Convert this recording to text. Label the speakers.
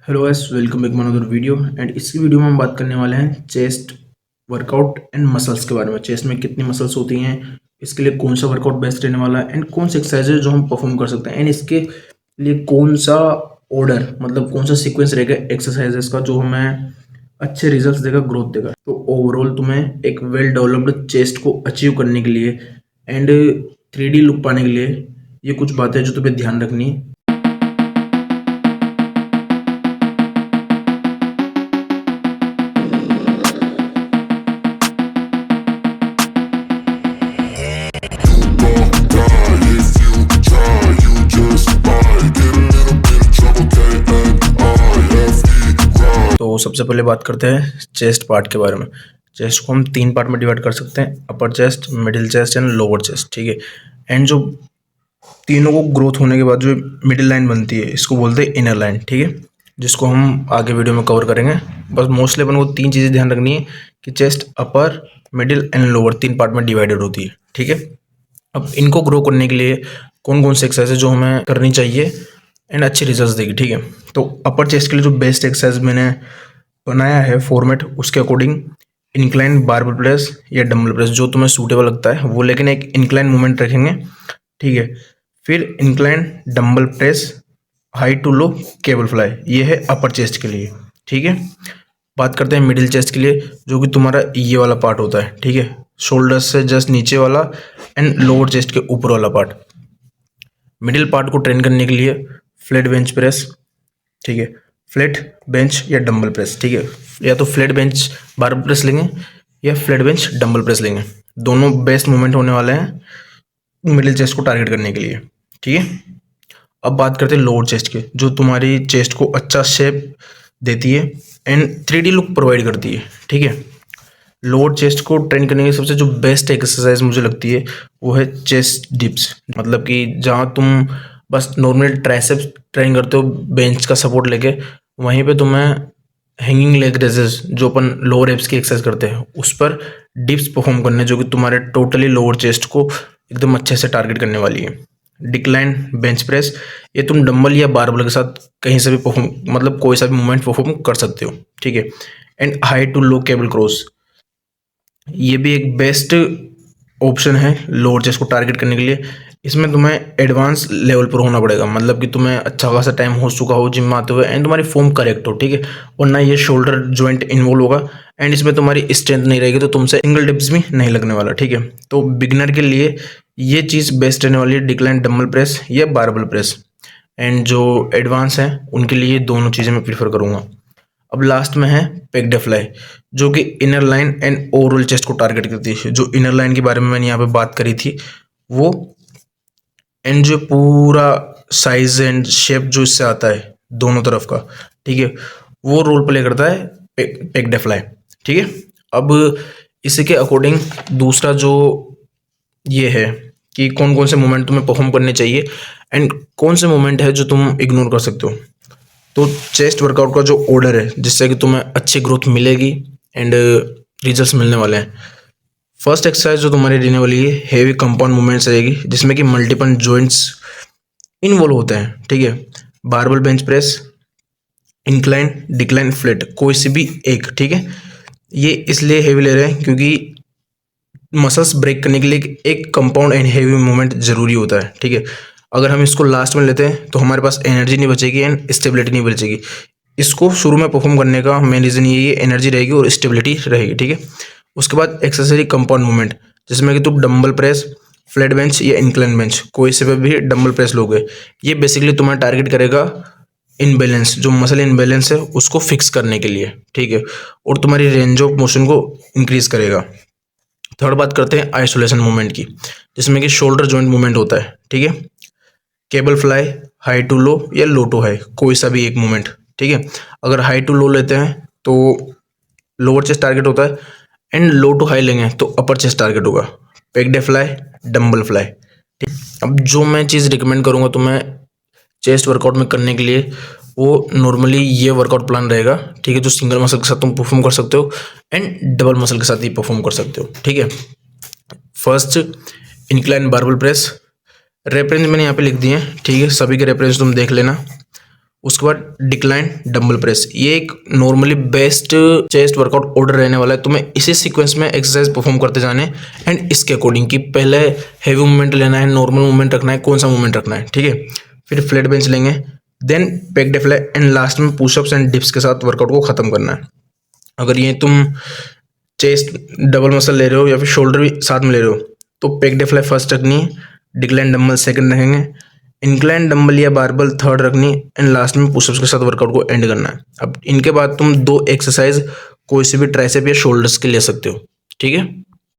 Speaker 1: Hello guys, welcome back another video. And इस video में हम बात करने वाले हैं चेस्ट वर्कआउट एंड मसल्स के बारे में। चेस्ट में कितनी मसल्स होती हैं, इसके लिए कौन सा वर्कआउट बेस्ट रहने वाला है, एंड कौन सा एक्सरसाइज है जो हम परफॉर्म कर सकते हैं, एंड इसके लिए कौन सा ऑर्डर मतलब कौन सा सीक्वेंस रहेगा एक्सरसाइजेस का जो हमें अच्छे रिजल्ट्स देगा, ग्रोथ देगा। तो ओवरऑल तुम्हें एक वेल डेवलप्ड चेस्ट को अचीव करने के लिए एंड 3D लुक पाने के लिए ये कुछ बातें जो तुम्हें ध्यान रखनी है। तो सबसे पहले बात करते हैं चेस्ट पार्ट के बारे में। चेस्ट को हम 3 पार्ट में डिवाइड कर सकते हैं, अपर chest, middle chest and lower chest. ठीक है। एंड जो तीनों को ग्रोथ होने के बाद जो मिडिल लाइन बनती है इसको बोलते हैं इनर लाइन। ठीक है, जिसको हम आगे वीडियो में कवर करेंगे। बस मोस्टली अपन को 3 चीज़ें ध्यान रखनी है कि chest upper, middle and lower 3 part में डिवाइडेड होती है। ठीक है। अब इनको ग्रो करने के लिए कौन कौन से एक्सरसाइज जो हमें करनी चाहिए एंड अच्छे रिजल्ट्स देगी। ठीक है। तो अपर चेस्ट के लिए जो बेस्ट एक्सरसाइज मैंने बनाया है फॉर्मेट, उसके अकॉर्डिंग इंक्लाइन बारबेल प्रेस या डंबल प्रेस जो तुम्हें सूटेबल लगता है वो, लेकिन एक इंक्लाइन मूवमेंट रखेंगे। ठीक है। फिर incline dumbbell press, high to low cable fly, ये है अपर चेस्ट के लिए। ठीक है। बात करते हैं मिडिल चेस्ट के लिए, जो कि तुम्हारा ये वाला पार्ट होता है। ठीक है, शोल्डर से जस्ट नीचे वाला एंड लोअर चेस्ट के ऊपर वाला पार्ट। मिडिल पार्ट को ट्रेन करने के लिए फ्लैट बेंच प्रेस, ठीक है, फ्लैट बेंच या डंबल प्रेस। ठीक है, या तो फ्लैट बेंच बारबेल प्रेस लेंगे या फ्लैट बेंच डंबल प्रेस लेंगे। दोनों बेस्ट मूवमेंट होने वाले हैं मिडिल चेस्ट को टारगेट करने के लिए। ठीक है। अब बात करते हैं लोअर चेस्ट के, जो तुम्हारी चेस्ट को अच्छा शेप देती है एंड 3D लुक प्रोवाइड करती है। ठीक है। लोअर चेस्ट को ट्रेन करने की सबसे जो बेस्ट एक्सरसाइज मुझे लगती है वो है चेस्ट डिप्स। मतलब कि जहाँ तुम बस नॉर्मल ट्राइसेप्स ट्रेन करते हो बेंच का सपोर्ट लेके, वहीं पे तुम्हें हैंगिंग लेग रेजेस जो अपन लोअर एब्स की एक्सरसाइज करते हैं उस पर डिप्स परफॉर्म करने, जो कि तुम्हारे टोटली लोअर चेस्ट को एकदम अच्छे से टारगेट करने वाली है। डिक्लाइन बेंच प्रेस, ये तुम डंबल या बारबल के साथ कहीं से भी परफॉर्म मतलब कोई सा भी मूवमेंट परफॉर्म कर सकते हो। ठीक है। And high to low cable cross, ये भी एक बेस्ट ऑप्शन है लोअर चेस्ट को टारगेट करने के लिए। इसमें तुम्हें एडवांस लेवल पर होना पड़ेगा, मतलब कि तुम्हें अच्छा खासा टाइम हो चुका हो जिम में आते हुए एंड तुम्हारी फॉर्म करेक्ट हो। ठीक है। और ना ये शोल्डर जॉइंट इन्वॉल्व होगा एंड इसमें तुम्हारी स्ट्रेंथ नहीं रहेगी, तो तुमसे सिंगल डिप्स भी नहीं लगने वाला। ठीक है। तो बिगिनर के लिए ये चीज़ बेस्ट रहने वाली है, डिक्लाइन डंबल प्रेस या बारबल प्रेस। एंड जो एडवांस हैं उनके लिए दोनों चीज़ें मैं प्रीफर करूँगा। अब लास्ट में है पेगडे फ्लाई, जो कि inner line and overall chest को टारगेट करती है। जो इनर लाइन के बारे में मैंने यहाँ पे बात करी थी वो, एंड जो पूरा साइज एंड शेप जो इससे आता है दोनों तरफ का, ठीक है, वो रोल प्ले करता है पेगडे फ्लाई। ठीक है। अब इसी के अकॉर्डिंग दूसरा जो ये है कि कौन कौन से मूवमेंट तुम्हें परफॉर्म करने चाहिए एंड कौन से मूवमेंट है जो तुम इग्नोर कर सकते हो। तो चेस्ट वर्कआउट का जो ऑर्डर है जिससे कि तुम्हें अच्छी ग्रोथ मिलेगी एंड रिजल्ट्स मिलने वाले हैं। फर्स्ट एक्सरसाइज जो तुम्हारी रहने वाली है हेवी कंपाउंड मूवमेंट्स रहेगी, जिसमें कि मल्टीपल जॉइंट्स इन्वॉल्व होते हैं। ठीक है। Barbell bench press, incline, decline, flat, कोई से भी एक। ठीक है। ये इसलिए हेवी ले रहे हैं क्योंकि मसल्स ब्रेक करने के लिए एक कंपाउंड एंड हेवी मूवमेंट जरूरी होता है। ठीक है। अगर हम इसको लास्ट में लेते हैं तो हमारे पास एनर्जी नहीं बचेगी एंड स्टेबिलिटी नहीं बचेगी। इसको शुरू में परफॉर्म करने का मेन रीज़न ये एनर्जी रहेगी और स्टेबिलिटी रहेगी। ठीक है। उसके बाद एक्सेसरी कंपाउंड मूवमेंट, जिसमें कि तुम डंबल प्रेस, फ्लैट बेंच या इंक्लाइन बेंच, कोई से भी डंबल प्रेस लोगे, ये बेसिकली तुम्हें टारगेट करेगा इनबैलेंस, जो मसल इनबैलेंस है उसको फिक्स करने के लिए। ठीक है। और तुम्हारी रेंज ऑफ मोशन को इंक्रीज करेगा। थर्ड बात करते हैं आइसोलेशन मूवमेंट की, जिसमें कि शोल्डर जॉइंट मूवमेंट होता है। ठीक है। केबल फ्लाई, हाई टू लो या लो टू हाई, कोई सा भी एक मूवमेंट। ठीक है। अगर हाई टू लो लेते हैं तो लोअर चेस्ट टारगेट होता है एंड लो टू हाई लेंगे तो अपर चेस्ट टारगेट होगा। पेगडे फ्लाई, डंबल फ्लाई। ठीक। अब जो मैं चीज़ रिकमेंड करूँगा तुम्हें चेस्ट वर्कआउट में करने के लिए, वो नॉर्मली ये वर्कआउट प्लान रहेगा। ठीक है। जो सिंगल मसल के साथ तुम परफॉर्म कर सकते हो एंड डबल मसल के साथ ही परफॉर्म कर सकते हो। ठीक है। First, incline barbell press. Reference मैंने यहाँ पे लिख दिए हैं। ठीक है। सभी के रेफरेंस तुम देख लेना। उसके बाद डिक्लाइन डंबल प्रेस। ये एक normally best chest workout order रहने वाला है। तुम्हें इसी सीक्वेंस में एक्सरसाइज परफॉर्म करते जाने एंड इसके अकॉर्डिंग कि पहले हैवी मूवमेंट लेना है, नॉर्मल मूवमेंट रखना है, कौन सा मूवमेंट रखना है, ठीक है। फिर फ्लैट बेंच लेंगे, देन पेक डेफ्लाई एंड लास्ट में पुशअप्स एंड डिप्स के साथ वर्कआउट को खत्म करना है। अगर ये तुम चेस्ट डबल मसल ले रहे हो या फिर शोल्डर भी साथ में ले रहे हो तो पेक डेफ्लाई फर्स्ट रखनी है, डिक्लाइन डंबल सेकंड रखेंगे, इंक्लाइन डंबल या बारबल थर्ड रखनी एंड लास्ट में पुशअप्स के साथ वर्कआउट को एंड करना है। अब इनके बाद तुम 2 एक्सरसाइज कोई से भी ट्राइसेप या शोल्डर्स के ले सकते हो, ठीक है।